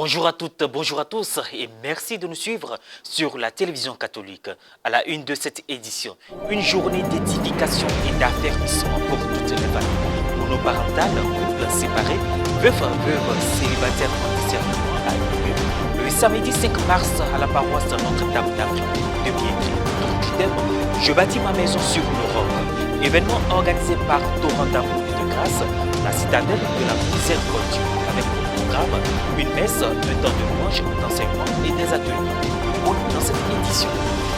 Bonjour à toutes, bonjour à tous et merci de nous suivre sur la télévision catholique. À la une de cette édition, une journée d'édification et d'affermissement pour toutes les familles monoparentales, couples séparés, veufs, veuves, célibataires en discernement a eu lieu le samedi 5 mars à la paroisse Notre-Dame d'Afrique de Biétry. Tour du thème, je bâtis ma maison sur le roc. Événement organisé par Torrent d'amour et de grâce, la citadelle de la miséricorde, avec au programme une messe, un temps de louange, d'enseignement et des ateliers. Dans cette édition.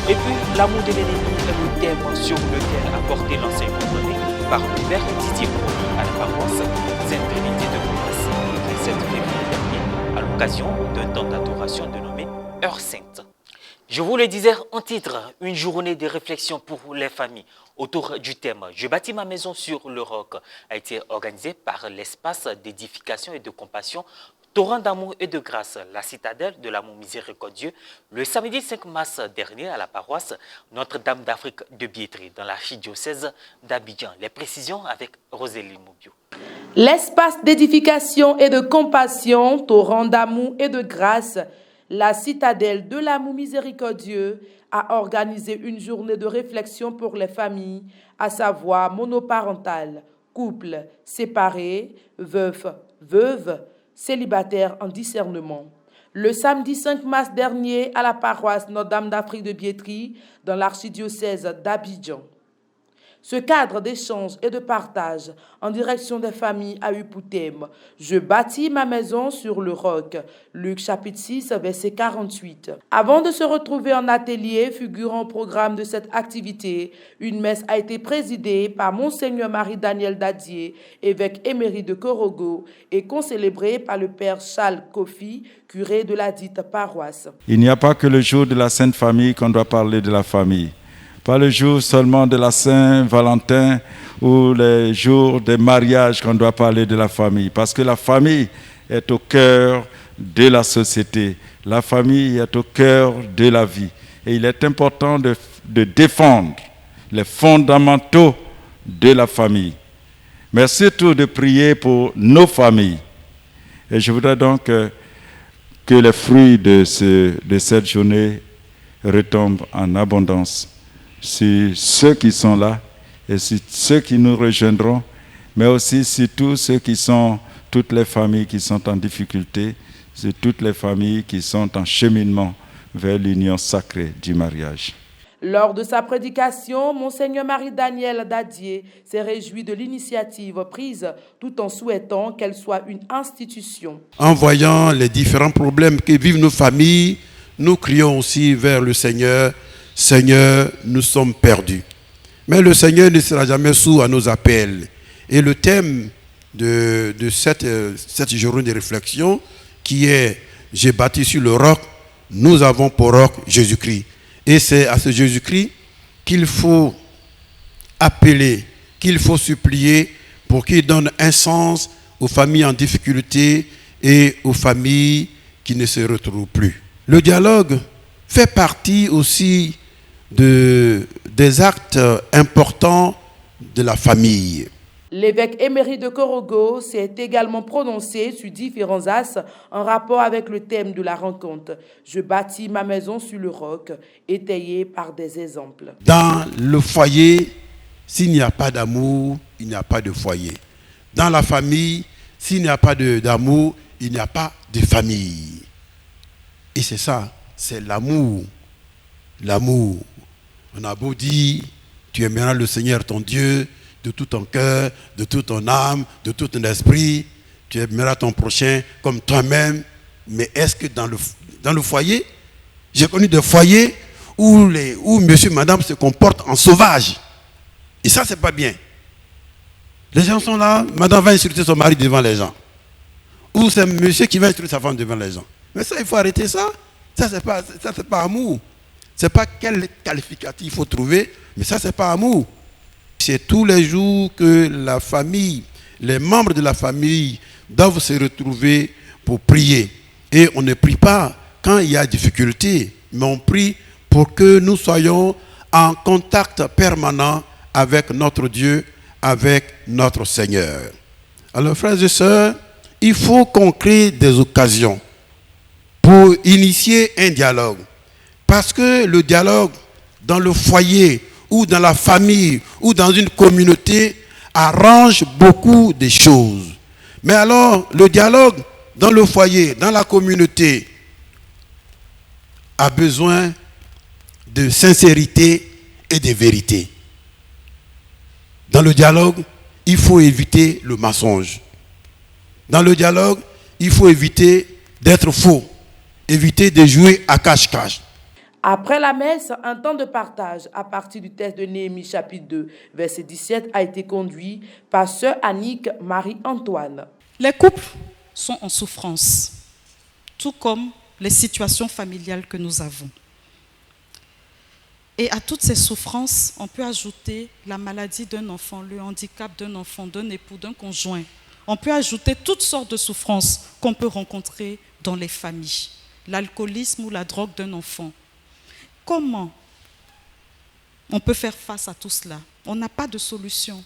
Et puis, l'amour de l'ennemi est le thème sur lequel a porté l'enseignement donné par le Père Didier Brony à la paroisse Sainte-Trinité de Croatie le 7 février dernier, à l'occasion d'un temps d'adoration dénommé Heure Sainte. Je vous le disais en titre, une journée de réflexion pour les familles autour du thème « Je bâtis ma maison sur le roc » a été organisée par l'espace d'édification et de compassion Torrent d'amour et de grâce, la citadelle de l'amour miséricordieux, le samedi 5 mars dernier à la paroisse Notre-Dame d'Afrique de Biétry, dans l'archidiocèse d'Abidjan. Les précisions avec Rosélie Moubio. L'espace d'édification et de compassion, Torrent d'amour et de grâce, la citadelle de l'amour miséricordieux a organisé une journée de réflexion pour les familles, à savoir monoparentales, couples séparés, veufs, veuves, célibataires en discernement. Le samedi 5 mars dernier à la paroisse Notre-Dame d'Afrique de Biétry, dans l'archidiocèse d'Abidjan. Ce cadre d'échange et de partage en direction des familles a eu pour thème « Je bâtis ma maison sur le roc » Luc chapitre 6, verset 48. Avant de se retrouver en atelier figurant au programme de cette activité, une messe a été présidée par Monseigneur Marie-Daniel Dadier, évêque émérite de Korogo, et concélébrée par le Père Charles Kofi, curé de la dite paroisse. Il n'y a pas que le jour de la Sainte Famille qu'on doit parler de la famille. Pas le jour seulement de la Saint-Valentin ou les jours des mariages qu'on doit parler de la famille. Parce que la famille est au cœur de la société. La famille est au cœur de la vie. Et il est important de défendre les fondamentaux de la famille. Mais surtout de prier pour nos familles. Et je voudrais donc que les fruits de cette journée retombent en abondance sur ceux qui sont là et sur ceux qui nous rejoindront, mais aussi sur tous toutes les familles qui sont en difficulté, sur toutes les familles qui sont en cheminement vers l'union sacrée du mariage. Lors de sa prédication, Monseigneur Marie-Daniel Dadier s'est réjoui de l'initiative prise tout en souhaitant qu'elle soit une institution. En voyant les différents problèmes que vivent nos familles, nous crions aussi vers le Seigneur. Seigneur, nous sommes perdus. Mais le Seigneur ne sera jamais sourd à nos appels. Et le thème de cette journée de réflexion, qui est « J'ai bâti sur le roc », nous avons pour roc Jésus-Christ. Et c'est à ce Jésus-Christ qu'il faut appeler, qu'il faut supplier pour qu'il donne un sens aux familles en difficulté et aux familles qui ne se retrouvent plus. Le dialogue fait partie aussi des actes importants de la famille. L'évêque émérite de Korogo s'est également prononcé sur différents axes en rapport avec le thème de la rencontre. Je bâtis ma maison sur le roc, étayé par des exemples. Dans le foyer, s'il n'y a pas d'amour, il n'y a pas de foyer. Dans la famille, s'il n'y a pas d'amour, il n'y a pas de famille. Et c'est ça, c'est l'amour. L'amour. On a beau dire, tu aimeras le Seigneur ton Dieu de tout ton cœur, de toute ton âme, de tout ton esprit. Tu aimeras ton prochain comme toi-même. Mais est-ce que dans le foyer, j'ai connu des foyers où monsieur, madame se comportent en sauvage. Et ça, c'est pas bien. Les gens sont là, madame va insulter son mari devant les gens. Ou c'est monsieur qui va insulter sa femme devant les gens. Mais ça, il faut arrêter ça. Ça, c'est pas amour. C'est pas quel qualificatif il faut trouver, mais ça, c'est pas amour. C'est tous les jours que la famille, les membres de la famille doivent se retrouver pour prier. Et on ne prie pas quand il y a difficulté, mais on prie pour que nous soyons en contact permanent avec notre Dieu, avec notre Seigneur. Alors, frères et sœurs, il faut qu'on crée des occasions pour initier un dialogue. Parce que le dialogue dans le foyer ou dans la famille ou dans une communauté arrange beaucoup de choses. Mais alors, le dialogue dans le foyer, dans la communauté, a besoin de sincérité et de vérité. Dans le dialogue, il faut éviter le mensonge. Dans le dialogue, il faut éviter d'être faux, éviter de jouer à cache-cache. Après la messe, un temps de partage à partir du texte de Néhémie chapitre 2, verset 17 a été conduit par sœur Annick Marie-Antoine. Les couples sont en souffrance, tout comme les situations familiales que nous avons. Et à toutes ces souffrances, on peut ajouter la maladie d'un enfant, le handicap d'un enfant, d'un époux, d'un conjoint. On peut ajouter toutes sortes de souffrances qu'on peut rencontrer dans les familles. L'alcoolisme ou la drogue d'un enfant. Comment on peut faire face à tout cela? On n'a pas de solution.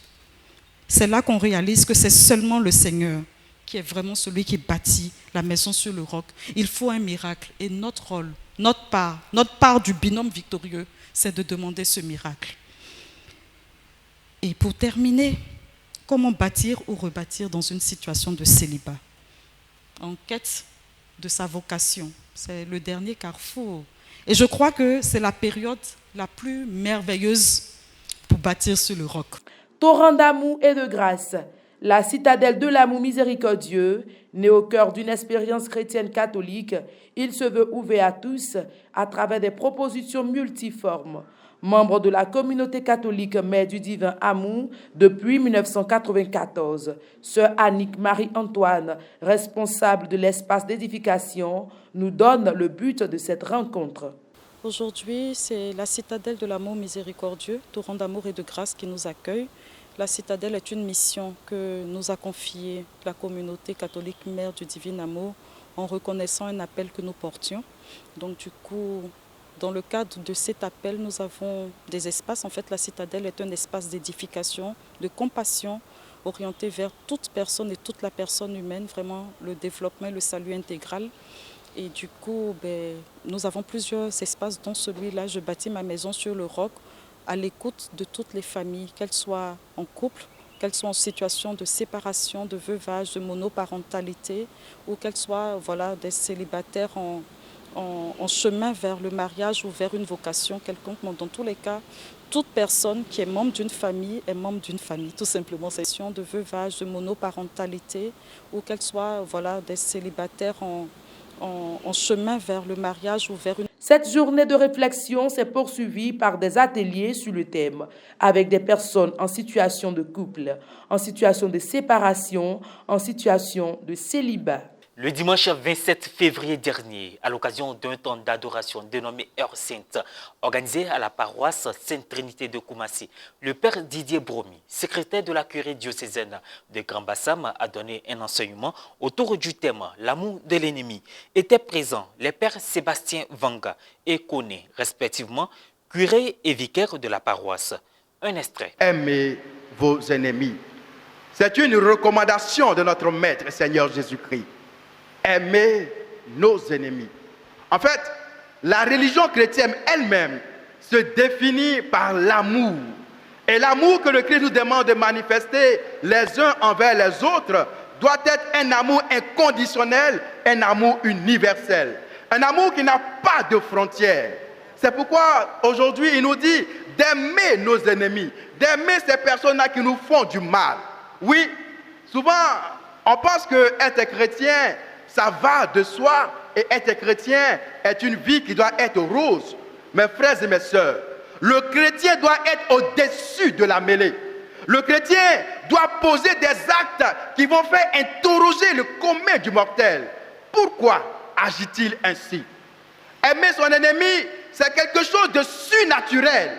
C'est là qu'on réalise que c'est seulement le Seigneur qui est vraiment celui qui bâtit la maison sur le roc. Il faut un miracle. Et notre rôle, notre part du binôme victorieux, c'est de demander ce miracle. Et pour terminer, comment bâtir ou rebâtir dans une situation de célibat? En quête de sa vocation. C'est le dernier carrefour. Et je crois que c'est la période la plus merveilleuse pour bâtir sur le roc. Torrent d'amour et de grâce, la citadelle de l'amour miséricordieux, née au cœur d'une expérience chrétienne catholique, il se veut ouvert à tous à travers des propositions multiformes. Membre de la communauté catholique Mère du Divin Amour depuis 1994, sœur Annick Marie-Antoine, responsable de l'espace d'édification, nous donne le but de cette rencontre. Aujourd'hui, c'est la citadelle de l'amour miséricordieux, torrent d'amour et de grâce qui nous accueille. La citadelle est une mission que nous a confiée la communauté catholique Mère du Divin Amour en reconnaissant un appel que nous portions. Donc du coup, dans le cadre de cet appel, nous avons des espaces. En fait, la citadelle est un espace d'édification, de compassion, orienté vers toute personne et toute la personne humaine, vraiment le développement et le salut intégral. Et du coup, nous avons plusieurs espaces, dont celui-là, je bâtis ma maison sur le roc, à l'écoute de toutes les familles, qu'elles soient en couple, qu'elles soient en situation de séparation, de veuvage, de monoparentalité, ou qu'elles soient des célibataires en chemin vers le mariage ou vers une vocation quelconque. Dans tous les cas, toute personne qui est membre d'une famille est membre d'une famille. Tout simplement, c'est une question de veuvage, de monoparentalité, ou qu'elles soient des célibataires en chemin vers le mariage ou vers une... Cette journée de réflexion s'est poursuivie par des ateliers sur le thème, avec des personnes en situation de couple, en situation de séparation, en situation de célibat. Le dimanche 27 février dernier, à l'occasion d'un temps d'adoration dénommé Heure Sainte, organisé à la paroisse Sainte-Trinité de Koumassi, le père Didier Bromi, secrétaire de la curie diocésaine de Grand Bassam, a donné un enseignement autour du thème « L'amour de l'ennemi ». Étaient présents les pères Sébastien Vanga et Koné, respectivement, curé et vicaire de la paroisse. Un extrait. Aimez vos ennemis. C'est une recommandation de notre Maître Seigneur Jésus-Christ. Aimer nos ennemis. En fait, la religion chrétienne elle-même se définit par l'amour. Et l'amour que le Christ nous demande de manifester les uns envers les autres doit être un amour inconditionnel, un amour universel. Un amour qui n'a pas de frontières. C'est pourquoi aujourd'hui il nous dit d'aimer nos ennemis, d'aimer ces personnes-là qui nous font du mal. Oui, souvent on pense que être chrétien, ça va de soi, et être chrétien est une vie qui doit être rose. Mes frères et mes sœurs, le chrétien doit être au-dessus de la mêlée. Le chrétien doit poser des actes qui vont faire interroger le commun du mortel. Pourquoi agit-il ainsi? Aimer son ennemi, c'est quelque chose de surnaturel.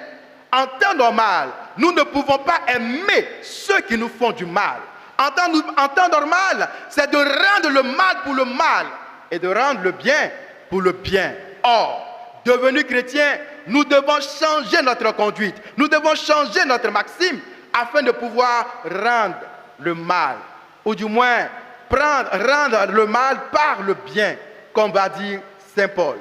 En temps normal, nous ne pouvons pas aimer ceux qui nous font du mal. En temps normal, c'est de rendre le mal pour le mal et de rendre le bien pour le bien. Or, devenus chrétiens, nous devons changer notre conduite. Nous devons changer notre maxime afin de pouvoir rendre le mal, ou du moins rendre le mal par le bien, comme va dire Saint Paul.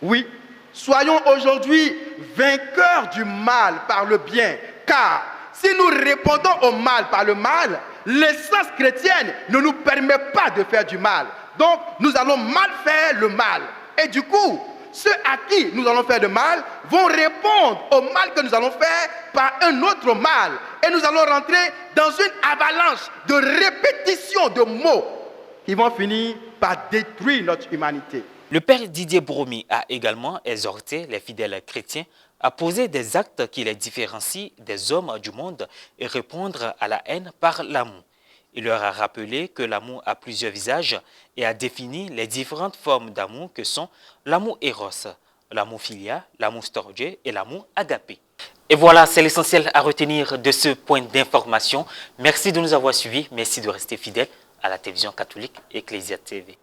Oui, soyons aujourd'hui vainqueurs du mal par le bien, car si nous répondons au mal par le mal, l'essence chrétienne ne nous permet pas de faire du mal. Donc, nous allons mal faire le mal. Et du coup, ceux à qui nous allons faire de mal vont répondre au mal que nous allons faire par un autre mal. Et nous allons rentrer dans une avalanche de répétition de mots qui vont finir par détruire notre humanité. Le père Didier Bromy a également exhorté les fidèles chrétiens à poser des actes qui les différencient des hommes du monde et répondre à la haine par l'amour. Il leur a rappelé que l'amour a plusieurs visages et a défini les différentes formes d'amour que sont l'amour éros, l'amour philia, l'amour storgé et l'amour agapé. Et voilà, c'est l'essentiel à retenir de ce point d'information. Merci de nous avoir suivis. Merci de rester fidèles à la télévision catholique Ecclesia TV.